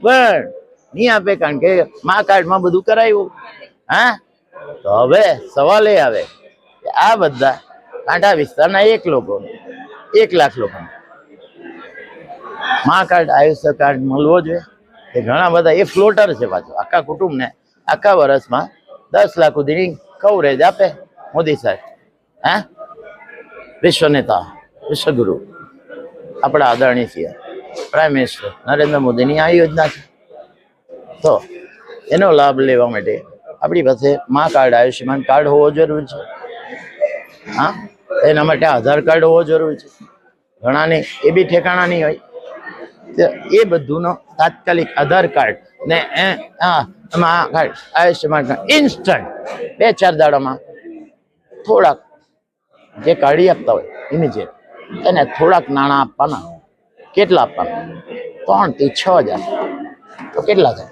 પણ નહીં આપે, કારણ કે મા કાર્ડમાં બધું કરાયું. હા, તો હવે સવાલ એ આવે કે આ બધા કાંઠા વિસ્તારના 1 લોકો 1 લાખ લોકો મા કાર્ડ આયુષ્ય કાર્ડ મળવો જોઈએ. એ ઘણા બધા એ ફ્લોટર છે, પાછું આખા કુટુંબને આખા વર્ષમાં 10 લાખ સુધીની કવરેજ આપે મોદી સાહેબ. હા, વિશ્વ નેતા, વિશ્વગુરુ આપણા આદરણીય પ્રાઇમ મિનિસ્ટર નરેન્દ્ર મોદીની આ યોજના છે. તો એનો લાભ લેવા માટે આપણી પાસે મા કાર્ડ આયુષ્યમાન કાર્ડ હોવો જરૂરી છે. હા, એના માટે આધાર કાર્ડ હોવો જરૂરી છે. ઘણાને એ બી ઠેકાણા નહીં હોય, એ બધુંનો તાત્કાલિક આધાર કાર્ડ ને આયુષ્યમાન કાર્ડ ઇન્સ્ટન્ટ 2-4 દાડામાં થોડાક જે કાઢી આપતા હોય ઇમિજિએટ એને થોડાક નાણાં આપવાના. કેટલા આપવાના? 3 થી 6 હજાર. તો કેટલા થાય?